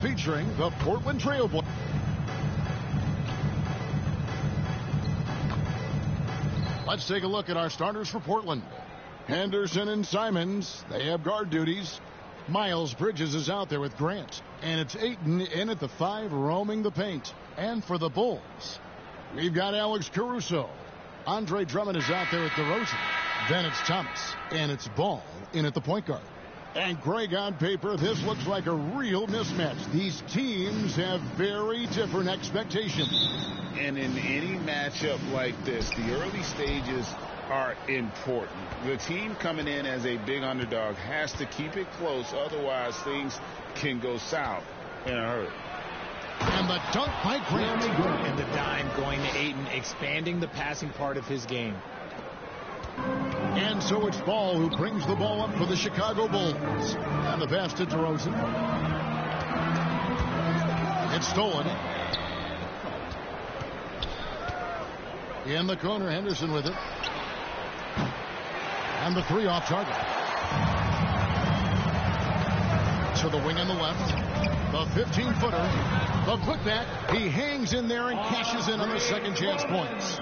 featuring the Portland Trail Blazers. Let's take a look at our starters for Portland. Henderson and Simons, they have guard duties. Miles Bridges is out there with Grant. And it's Ayton in at the 5 roaming the paint. And for the Bulls, we've got Alex Caruso. Andre Drummond is out there at DeRozan. Then it's Thomas. And it's Ball in at the point guard. And Greg, on paper, this looks like a real mismatch. These teams have very different expectations. And in any matchup like this, the early stages are important. The team coming in as a big underdog has to keep it close. Otherwise, things can go south in a hurry. And the dunk by Grant. And the dime going to Ayton, expanding the passing part of his game. And so it's Ball who brings the ball up for the Chicago Bulls. And the pass to DeRozan. It's stolen. In the corner, Henderson with it. And the 3 off target. To the wing on the left. The 15-footer. The putback. He hangs in there and cashes in on the second chance points.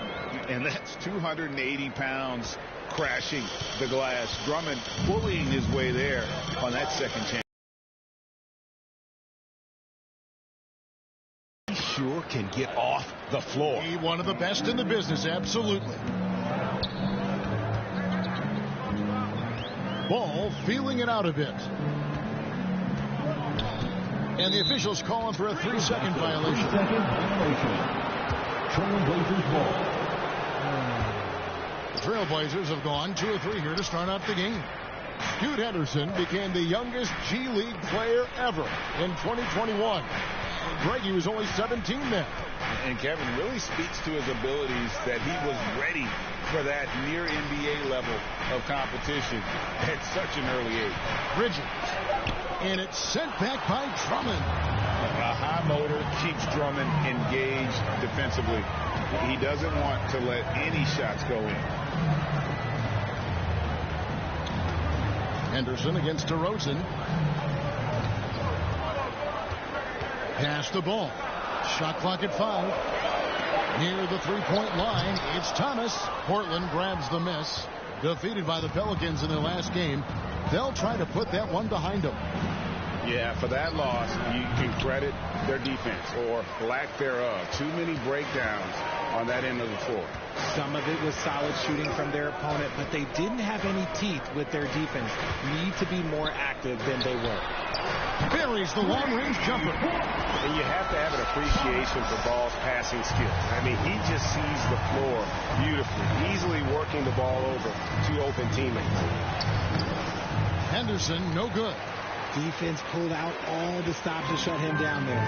And that's 280 pounds crashing the glass. Drummond bullying his way there on that second chance. He sure can get off the floor. He one of the best in the business, absolutely. Ball feeling it out a bit. And the officials calling for a 3-second violation. Trailblazers ball. The Trailblazers have gone 2 or 3 here to start out the game. Scoot Henderson became the youngest G League player ever in 2021. Greg, he was only 17 then. And Kevin really speaks to his abilities that he was ready for that near NBA level of competition at such an early age. Bridges. And it's sent back by Drummond. A high motor keeps Drummond engaged defensively. He doesn't want to let any shots go in. Henderson against DeRozan. Pass the ball. Shot clock at 5. Near the 3-point line, it's Thomas. Portland grabs the miss. Defeated by the Pelicans in their last game. They'll try to put that one behind them. Yeah, for that loss, you can credit their defense or lack thereof. Too many breakdowns on that end of the floor. Some of it was solid shooting from their opponent, but they didn't have any teeth with their defense. Need to be more active than they were. Buries the long-range jumper. And you have to have an appreciation for Ball's passing skills. I mean, he just sees the floor beautifully, easily working the ball over to open teammates. Henderson, no good. Defense pulled out all the stops to shut him down there.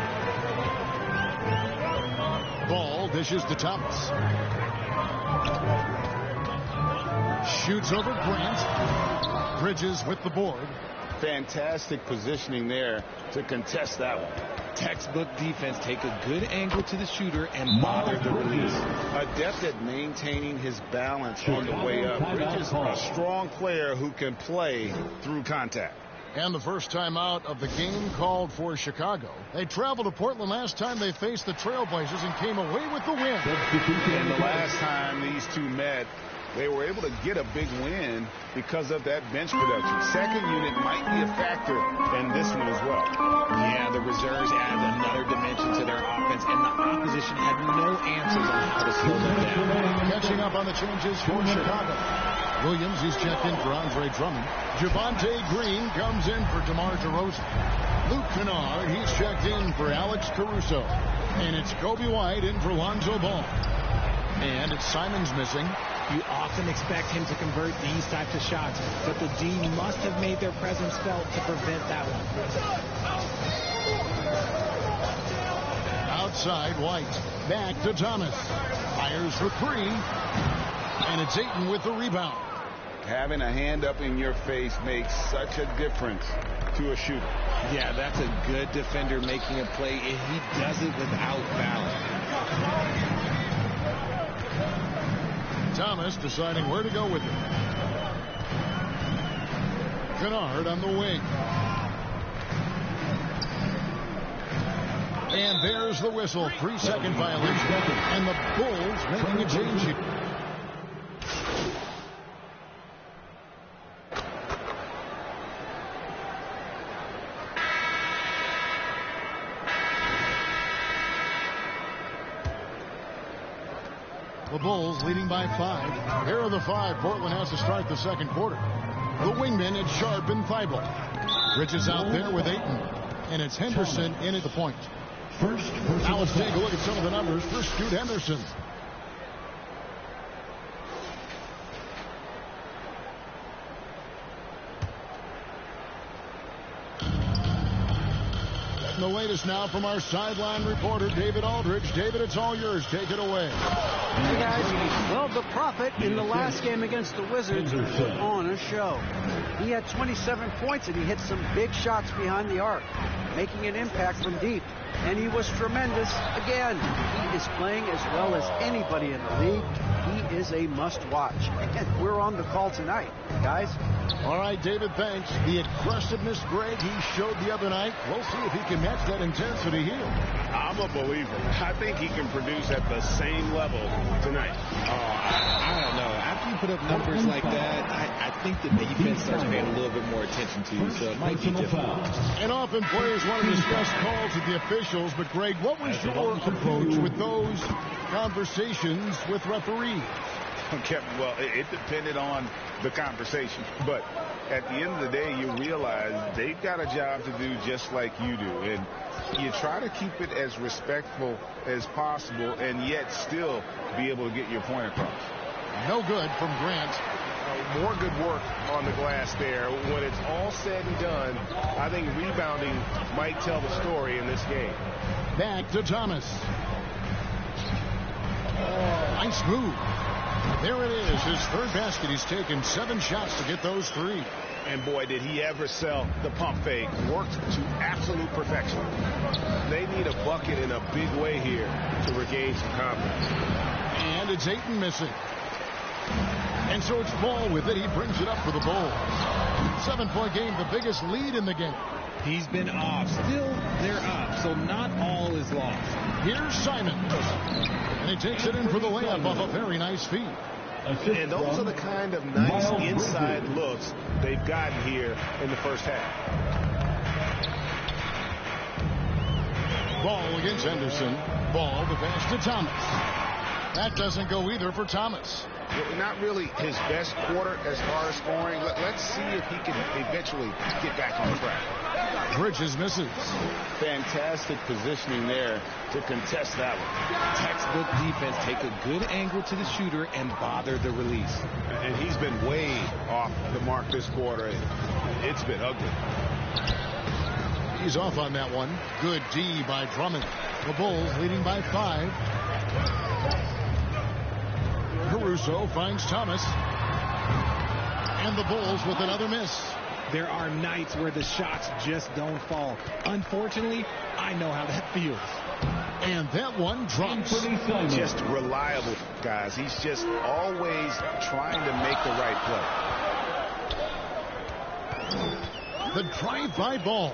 Ball dishes to Thomas. Shoots over Grant. Bridges with the board. Fantastic positioning there to contest that one. Textbook defense. Take a good angle to the shooter and bother the release. Adept at maintaining his balance on the way up. Bridges, a strong player who can play through contact. And the first time out of the game called for Chicago. They traveled to Portland last time they faced the Trailblazers and came away with the win. And the last time these two met, they were able to get a big win because of that bench production. Second unit might be a factor in this one as well. Yeah, the reserves add another dimension to their offense, and the opposition had no answers on how to slow them down. Catching up on the changes for Chicago. Williams, he's checked in for Andre Drummond. Javonte Green comes in for DeMar DeRozan. Luke Kennard, he's checked in for Alex Caruso. And it's Kobe White in for Lonzo Ball. And it's Simons missing. You often expect him to convert these types of shots, but the D must have made their presence felt to prevent that one. Outside, White. Back to Thomas. Fires for 3. And it's Ayton with the rebound. Having a hand up in your face makes such a difference to a shooter. Yeah, that's a good defender making a play, and he does it without balance. Thomas deciding where to go with it. Kennard on the wing. And there's the whistle. 3-second violation. And the Bulls making a change here. The Bulls leading by 5. Here are the 5. Portland has to start the second quarter. The wingman, it's Sharp and Thibault. Bridges out there with Ayton. And it's Henderson in at the point. Now let's take a look at some of the numbers for Scoot Henderson. And the latest now from our sideline reporter, David Aldridge. David, it's all yours. Take it away. Hey, guys. Well, the Prophet in the last game against the Wizards put on a show. He had 27 points, and he hit some big shots behind the arc, making an impact from deep. And he was tremendous again. He is playing as well as anybody in the league. He is a must-watch. And we're on the call tonight, guys. All right, David, thanks. The aggressiveness, Greg, he showed the other night. We'll see if he can match that intensity here. I'm a believer. I think he can produce at the same level tonight. I don't know. After you put up numbers like that, I think the defense starts paying a little bit more attention to you, so it might be difficult. And often players want to discuss calls with the officials, but Greg, what was your approach with those conversations with referees? Kevin, well, it depended on the conversation. But at the end of the day, you realize they've got a job to do just like you do. And you try to keep it as respectful as possible and yet still be able to get your point across. No good from Grant. More good work on the glass there. When it's all said and done, I think rebounding might tell the story in this game. Back to Thomas. Nice move. There it is, his third basket. He's taken 7 shots to get those 3. And boy, did he ever sell the pump fake. Worked to absolute perfection. They need a bucket in a big way here to regain some confidence. And it's Ayton missing. And so it's Ball with it. He brings it up for the Bulls. 7-point game, the biggest lead in the game. He's been off. Still, they're up, so not all is lost. Here's Simon. And he takes it in for the layup off a very nice feed. And those are the kind of nice inside looks they've gotten here in the first half. Ball against Henderson. Ball, the pass to Thomas. That doesn't go either for Thomas. Not really his best quarter as far as scoring. Let's see if he can eventually get back on track. Bridges misses. Fantastic positioning there to contest that one. Textbook defense. Take a good angle to the shooter and bother the release. And he's been way off the mark this quarter. It's been ugly. He's off on that one. Good D by Drummond. The Bulls leading by 5. Caruso finds Thomas. And the Bulls with another miss. There are nights where the shots just don't fall. Unfortunately, I know how that feels. And that one drops. Just reliable, guys. He's just always trying to make the right play. The drive-by Ball.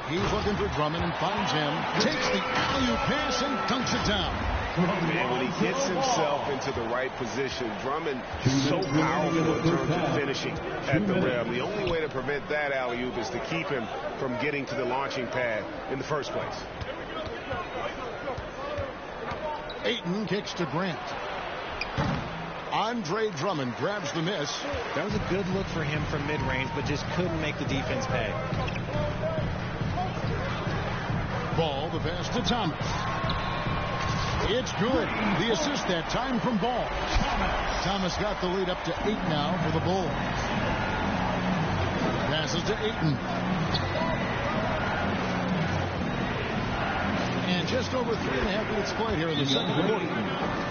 He's looking for Drummond and finds him. Takes the alley-oop pass and dunks it down. Man, when he gets himself into the right position, Drummond is so powerful in terms of finishing at the rim. The only way to prevent that alley-oop is to keep him from getting to the launching pad in the first place. Ayton kicks to Grant. Andre Drummond grabs the miss. That was a good look for him from mid-range, but just couldn't make the defense pay. Ball, the pass to Thomas. It's good. The assist that time from Ball. Thomas got the lead up to 8 now for the Bulls. Passes to Ayton. And just over 3.5 minutes played here in the second quarter.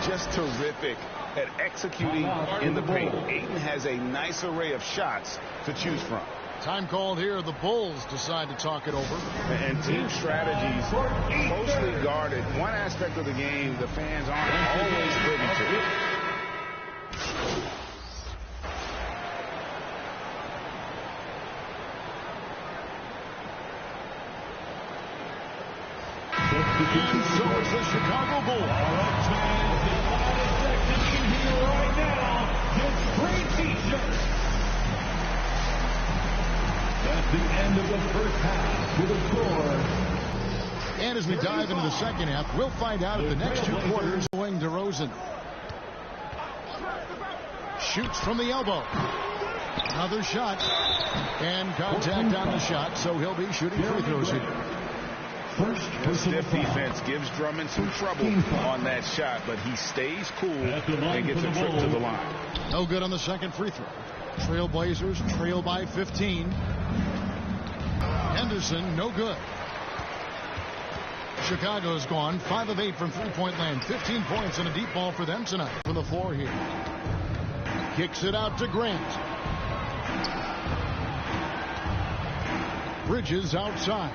Just terrific at executing in the paint. Ayton has a nice array of shots to choose from. Time called here. The Bulls decide to talk it over. And team strategies closely guarded. One aspect of the game the fans aren't always privy to. And so is the Chicago Bulls. At the end of the first half with a score. And as we dive into the second half, we'll find out at the next two quarters. Going to DeRozan. Shoots from the elbow. Another shot. And contact on the shot, so he'll be shooting free throws here. Stiff defense gives Drummond some trouble on that shot, but he stays cool and gets a trip to the line. No good on the second free throw. Trailblazers trail by 15. Henderson, no good. Chicago's gone 5 of 8 from three-point land. 15 points and a deep ball for them tonight. From the floor here. Kicks it out to Grant. Bridges outside.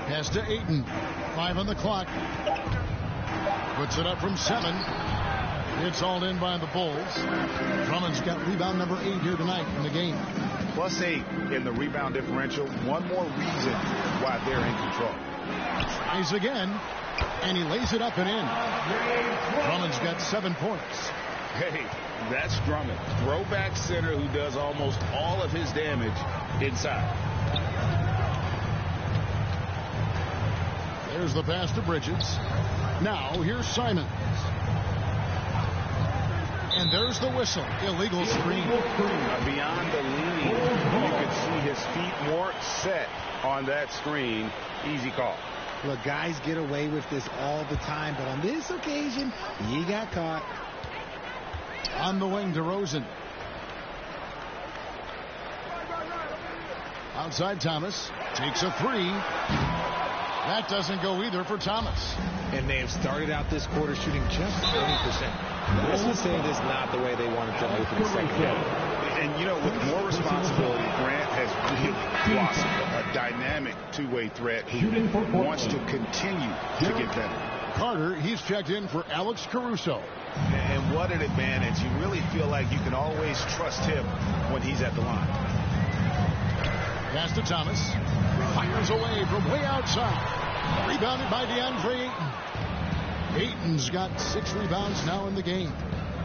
Pass to Ayton. 5 on the clock. Puts it up from 7. It's hauled in by the Bulls. Drummond's got rebound number 8 here tonight in the game. +8 in the rebound differential. One more reason why they're in control. Tries again, and he lays it up and in. Drummond's got 7 points. Hey, that's Drummond. Throwback center who does almost all of his damage inside. There's the pass to Bridges. Now here's Simons. And there's the whistle. Illegal screen. Beyond the leaning, you can see his feet more set on that screen. Easy call. Look, guys get away with this all the time, but on this occasion, he got caught. On the wing, DeRozan. Outside Thomas. Takes a 3. That doesn't go either for Thomas. And they have started out this quarter shooting just 30%. This is saying this is not the way they wanted to open the second half. And, you know, with more responsibility, Grant has really blossomed. A dynamic two-way threat who wants to continue to get better. Carter, he's checked in for Alex Caruso. And what an advantage. You really feel like you can always trust him when he's at the line. Pass to Thomas. Fires away from way outside. Rebounded by DeAndre Ayton. Ayton's got 6 rebounds now in the game.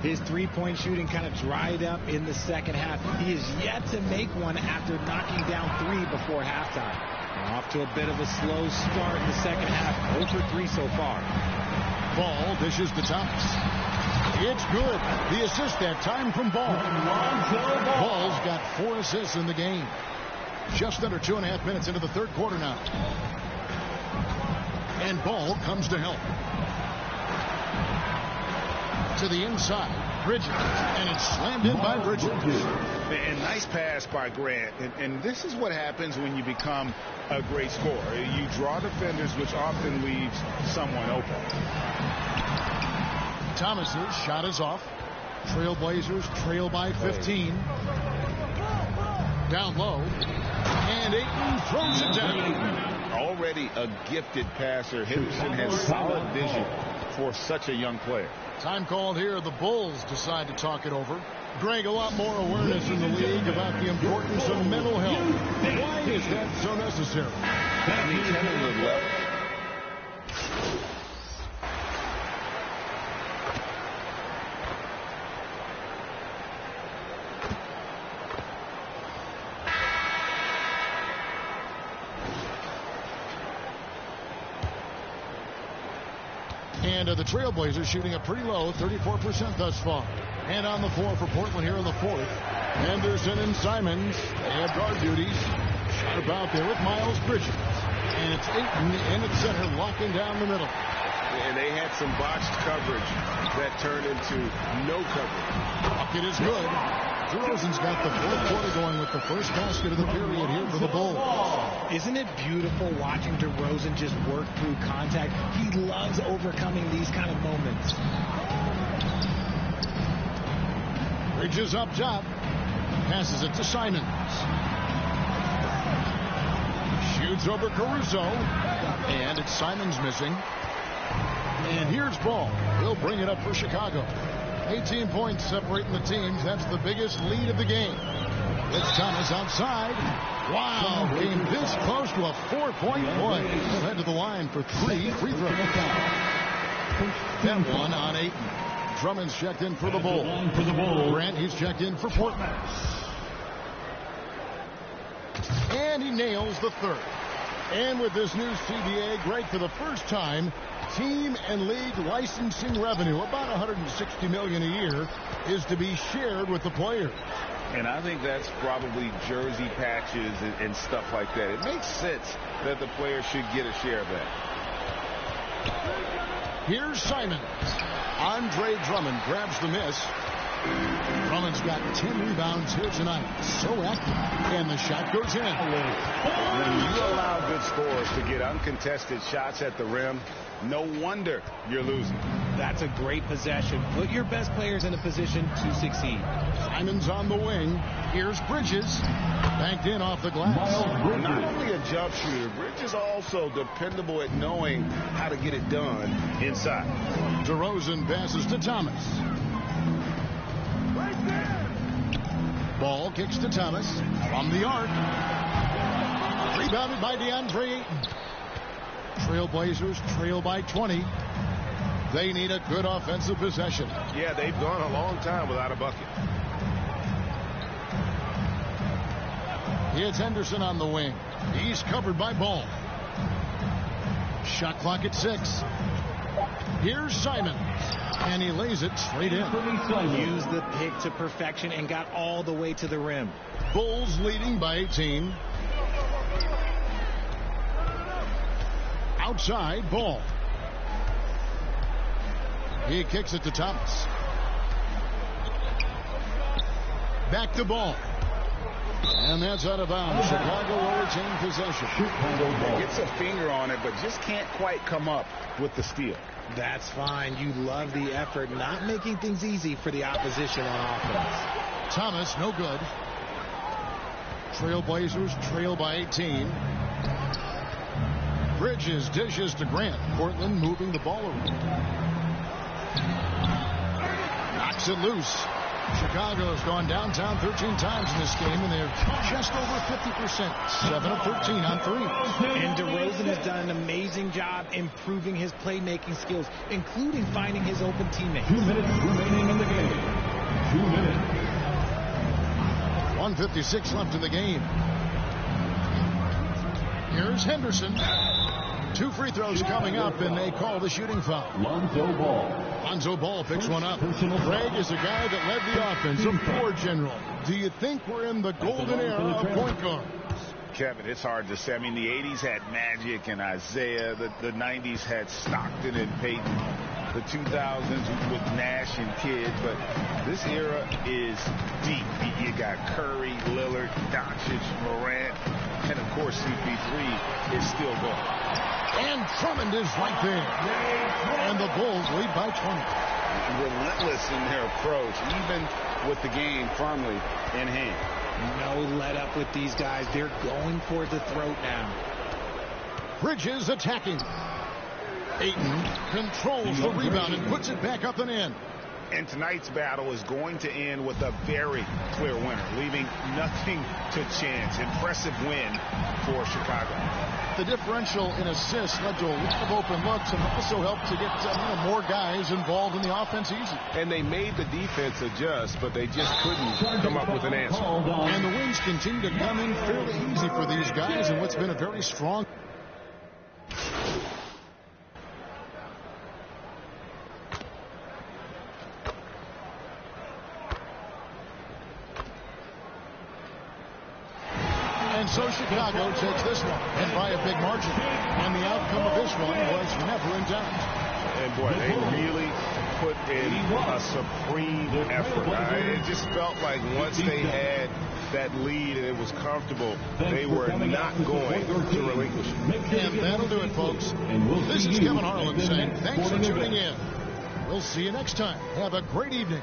His three-point shooting kind of dried up in the second half. He is yet to make one after knocking down 3 before halftime. And off to a bit of a slow start in the second half. 0 for 3 so far. Ball dishes to Thomas. It's good. The assist that time from Ball. Ball's got 4 assists in the game. Just under 2.5 minutes into the third quarter now. And Ball comes to help. To the inside. Bridges. And it's slammed in by Bridges. And nice pass by Grant. And this is what happens when you become a great scorer. You draw defenders, which often leaves someone open. Thomas's shot is off. Trailblazers trail by 15. Down low. And Ayton throws it down. Already a gifted passer. Henderson has solid vision for such a young player. Time called here. The Bulls decide to talk it over. Greg, a lot more awareness in the league about the importance of mental health. Why is that so necessary? I mean, 10 on the level. And the Trailblazers shooting a pretty low 34% thus far. And on the floor for Portland here in the fourth. Anderson and Simons, they have guard duties. Sharp out there with Miles Bridges. And it's Ayton in at center, locking down the middle. And they had some botched coverage that turned into no coverage. Bucket is good. DeRozan's got the fourth quarter going with the first basket of the period here for the Bulls. Isn't it beautiful watching DeRozan just work through contact? He loves overcoming these kind of moments. Bridges up top. Passes it to Simons. Shoots over Caruso. And it's Simons missing. And here's Ball. He'll bring it up for Chicago. 18 points separating the teams. That's the biggest lead of the game. It's Thomas outside. Wow, came this close to a 4-point play. Head to the line for 3 free throws. That one on 8. Drummond's checked in for the Bull. Grant, he's checked in for Portland. And he nails the third. And with this new CBA, Greg, for the first time, team and league licensing revenue, about $160 million a year, is to be shared with the players. And I think that's probably jersey patches and stuff like that. It makes sense that the players should get a share of that. Here's Simons. Andre Drummond grabs the miss. Drummond's got 10 rebounds here tonight. So active. And the shot goes in. When you allow good scorers to get uncontested shots at the rim, no wonder you're losing. That's a great possession. Put your best players in a position to succeed. Simons on the wing. Here's Bridges. Banked in off the glass. Not only a jump shooter, Bridges also dependable at knowing how to get it done inside. DeRozan passes to Thomas. Ball kicks to Thomas from the arc. Rebounded by DeAndre Ayton. Trailblazers trail by 20. They need a good offensive possession. Yeah, they've gone a long time without a bucket. It's Henderson on the wing. He's covered by Ball. Shot clock at 6. Here's Simons. And he lays it straight in. Used the pick to perfection and got all the way to the rim. Bulls leading by 18. Outside, Ball. He kicks it to Thomas. Back to Ball. And that's out of bounds. Chicago will retain possession. Gets a finger on it, but just can't quite come up with the steal. That's fine. You love the effort, not making things easy for the opposition on offense. Thomas, no good. Trailblazers trail by 18. Bridges dishes to Grant. Portland moving the ball around. Knocks it loose. Chicago's gone downtown 13 times in this game, and they're just over 50%. 7 of 13 on threes. And DeRozan has done an amazing job improving his playmaking skills, including finding his open teammates. 2 minutes remaining in the game. 2 minutes. 1:56 left in the game. Here's Henderson. 2 free throws coming up, and they call the shooting foul. Lonzo Ball. Lonzo Ball picks one up. Craig is a guy that led the offense, a floor general. Do you think we're in the golden era of point guards? Kevin, it's hard to say. I mean, the 80s had Magic and Isaiah. The 90s had Stockton and Peyton. The 2000s with Nash and Kidd. But this era is deep. You got Curry, Lillard, Doncic, Morant, and, of course, CP3 is still going. And Drummond is right there. And the Bulls lead by 20. Relentless in their approach, even with the game firmly in hand. No let up with these guys. They're going for the throat now. Bridges attacking. Ayton controls the rebound and puts it back up and in. And tonight's battle is going to end with a very clear winner, leaving nothing to chance. Impressive win for Chicago. The differential in assists led to a lot of open looks and also helped to get more guys involved in the offense easy. And they made the defense adjust, but they just couldn't come up with an answer. And the wins continue to come in fairly easy for these guys in what's been a very strong. And so Chicago takes this one, and by a big margin. And the outcome of this one was never in doubt. And boy, they really put in a supreme effort. It just felt like once they had that lead and it was comfortable, they were not going to relinquish it. And that'll do it, folks. This is Kevin Harlan saying thanks for tuning in. We'll see you next time. Have a great evening.